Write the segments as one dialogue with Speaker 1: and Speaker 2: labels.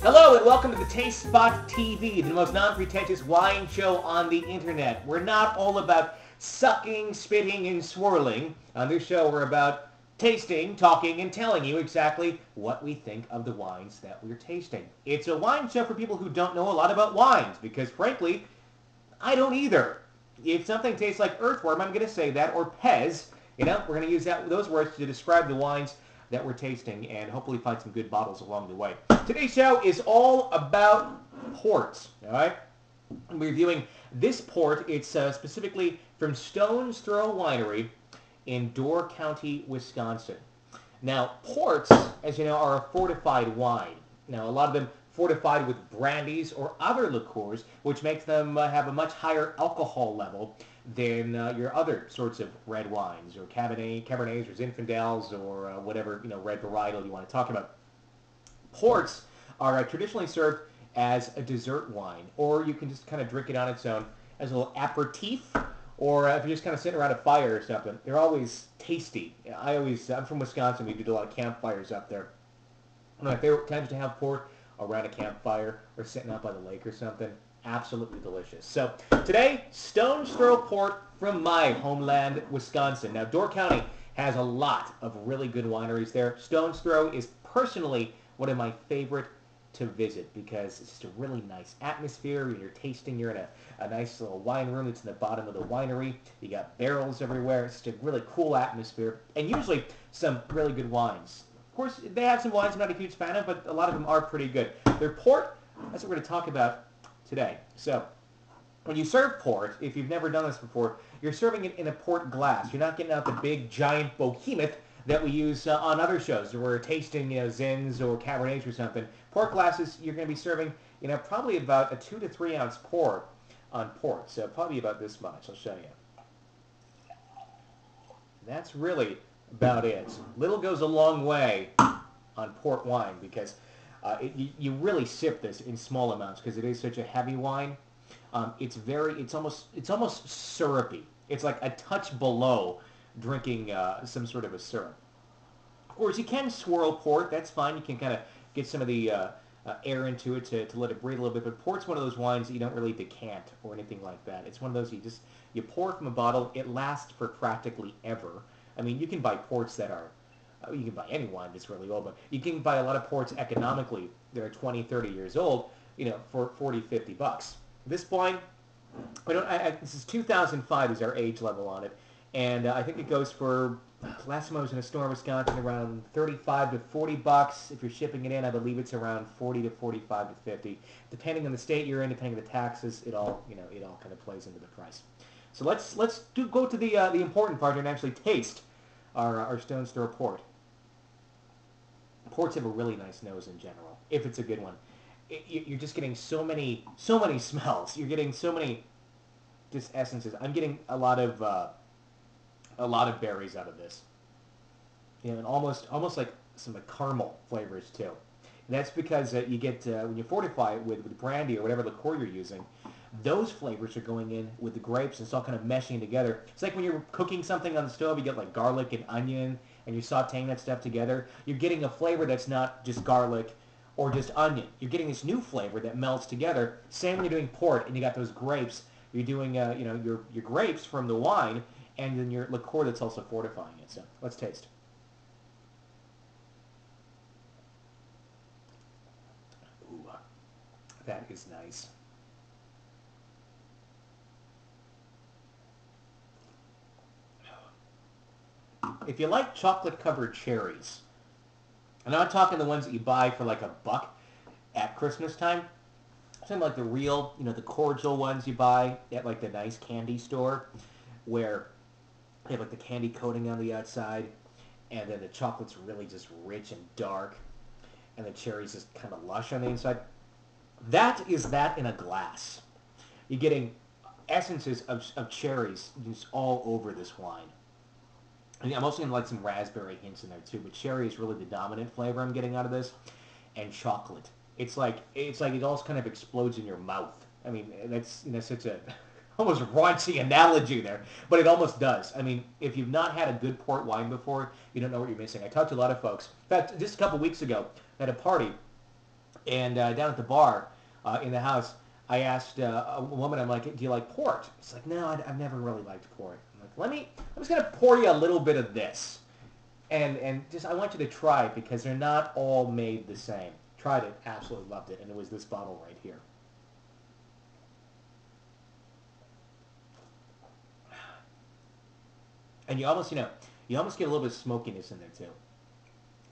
Speaker 1: Hello and welcome to the Taste Spot TV, the most non-pretentious wine show on the internet. We're not all about sucking, spitting, and swirling. On this show we're about tasting, talking, and telling you exactly what we think of the wines that we're tasting. It's a wine show for people who don't know a lot about wines, because frankly, I don't either. If something tastes like earthworm, I'm going to say that, or Pez. We're going to use those words to describe the wines that we're tasting and hopefully find some good bottles along the way. Today's show is all about ports, all right? We're reviewing this port. It's specifically from Stone's Throw Winery in Door County, Wisconsin. Now, ports, as you know, are a fortified wine. Now, a lot of them fortified with brandies or other liqueurs, which makes them have a much higher alcohol level than your other sorts of red wines, or Cabernets, or Zinfandels, or whatever red varietal you want to talk about. Ports are traditionally served as a dessert wine, or you can just kind of drink it on its own as a little aperitif, or if you're just kind of sitting around a fire or something. They're always tasty. I'm from Wisconsin. We do a lot of campfires up there. One of my favorite times to have port around a campfire or sitting out by the lake or something. Absolutely delicious. So today, Stone's Throw Port from my homeland, Wisconsin. Now, Door County has a lot of really good wineries there. Stone's Throw is personally one of my favorite to visit because it's just a really nice atmosphere. When you're tasting, you're in a nice little wine room that's in the bottom of the winery. You got barrels everywhere. It's just a really cool atmosphere, and usually some really good wines. Of course, they have some wines I'm not a huge fan of, but a lot of them are pretty good. Their port, that's what we're going to talk about today. So, when you serve port, if you've never done this before, you're serving it in a port glass. You're not getting out the big, giant behemoth that we use on other shows where we're tasting, Zins or Cabernets or something. Port glasses, you're going to be serving, probably about a 2 to 3 ounce pour on port. So, probably about this much. I'll show you. That's really about it. Little goes a long way on port wine because you really sip this in small amounts because it is such a heavy wine. It's almost syrupy. It's like a touch below drinking some sort of a syrup. Of course, you can swirl port. That's fine. You can kind of get some of the air into it to let it breathe a little bit. But port's one of those wines that you don't really decant or anything like that. It's one of those you pour from a bottle. It lasts for practically ever. I mean, you can buy ports that are you can buy any wine that's really old, but you can buy a lot of ports economically that are 20, 30 years old, for 40, 50 bucks. This wine, this is 2005 is our age level on it, and I think it goes for, last time I was in a store in Wisconsin, around 35 to 40 bucks. If you're shipping it in, I believe it's around 40 to 45 to 50. Depending on the state you're in, depending on the taxes, it all kind of plays into the price. So let's go to the important part and actually taste our Stone's Throw port. Ports have a really nice nose in general, if it's a good one. You're just getting so many smells. You're getting so many just essences. I'm getting a lot of berries out of this. And almost like some caramel flavors too. And that's because you get when you fortify it with brandy or whatever liqueur you're using, those flavors are going in with the grapes and it's all kind of meshing together. It's like when you're cooking something on the stove, you get like garlic and onion and you're sauteing that stuff together. You're getting a flavor that's not just garlic or just onion. You're getting this new flavor that melts together. Same when you're doing port and you got those grapes. You're doing your grapes from the wine and then your liqueur that's also fortifying it. So let's taste. Ooh, that is nice. If you like chocolate-covered cherries, I'm not talking the ones that you buy for like $1 at Christmas time. I'm talking like the real, the cordial ones you buy at like the nice candy store where they have like the candy coating on the outside and then the chocolate's really just rich and dark and the cherries just kind of lush on the inside. That is that in a glass. You're getting essences of cherries just all over this wine. I'm also getting like some raspberry hints in there too, but cherry is really the dominant flavor I'm getting out of this, and chocolate. It's like it all kind of explodes in your mouth. I mean, that's such a almost raunchy analogy there, but it almost does. I mean, if you've not had a good port wine before, you don't know what you're missing. I talked to a lot of folks. In fact, just a couple weeks ago, at a party, And down at the bar in the house, I asked a woman, I'm like, do you like port? She's like, no, I've never really liked port. I'm like, I'm just going to pour you a little bit of this. And just, I want you to try it because they're not all made the same. Tried it, absolutely loved it, and it was this bottle right here. And you almost get a little bit of smokiness in there too.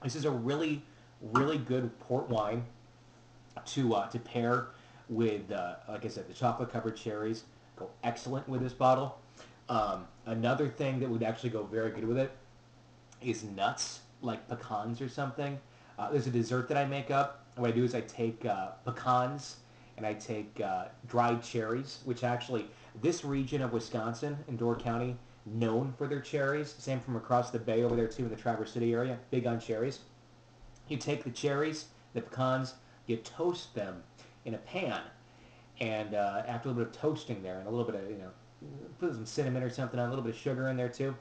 Speaker 1: This is a really, really good port wine to pair with, like I said, the chocolate-covered cherries. Go excellent with this bottle. Another thing that would actually go very good with it is nuts, like pecans or something. There's a dessert that I make up. What I do is I take pecans and I take dried cherries, which actually, this region of Wisconsin in Door County, known for their cherries. Same from across the bay over there too in the Traverse City area, big on cherries. You take the cherries, the pecans, you toast them in a pan, and after a little bit of toasting there and a little bit of, put some cinnamon or something on, a little bit of sugar in there too,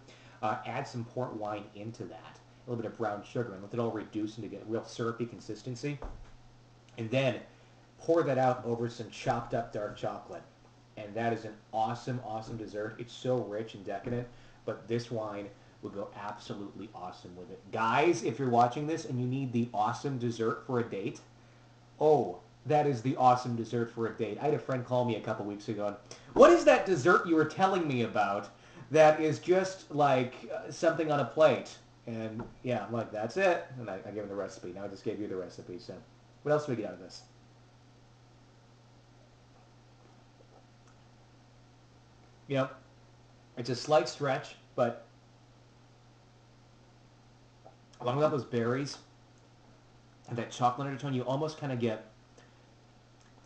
Speaker 1: add some port wine into that, a little bit of brown sugar, and let it all reduce into get a real syrupy consistency, and then pour that out over some chopped up dark chocolate. And that is an awesome, awesome dessert. It's so rich and decadent, but this wine would go absolutely awesome with it. Guys, if you're watching this and you need the awesome dessert for a date, oh, that is the awesome dessert for a date. I had a friend call me a couple weeks ago, and what is that dessert you were telling me about that is just like something on a plate? And yeah, I'm like, that's it. And I gave him the recipe. Now I just gave you the recipe. So what else do we get out of this? It's a slight stretch, but along with all those berries and that chocolate undertone, you almost kind of get,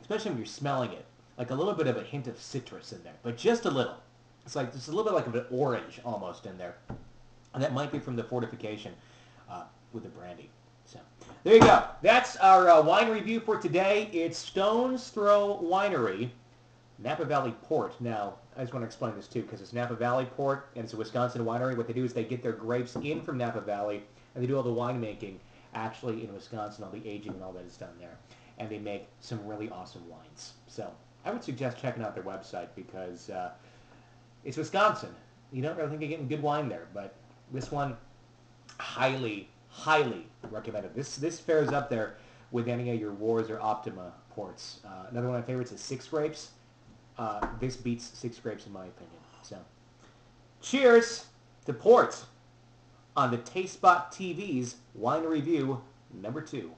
Speaker 1: especially when you're smelling it, like a little bit of a hint of citrus in there, but just a little. It's like just a little bit like of an orange almost in there, and that might be from the fortification with the brandy. So there you go. That's our wine review for today. It's Stone's Throw Winery, Napa Valley Port. Now, I just want to explain this too, because it's Napa Valley Port, and it's a Wisconsin winery. What they do is they get their grapes in from Napa Valley, and they do all the winemaking actually in Wisconsin. All the aging and all that is done there. And they make some really awesome wines. So I would suggest checking out their website because it's Wisconsin. You don't really think you're getting good wine there, but this one, highly, highly recommended. This fares up there with any of your Wars or Optima ports. Another one of my favorites is Six Grapes. This beats Six Grapes in my opinion. So, cheers to port on the Taste Spot TV's Wine Review number 2.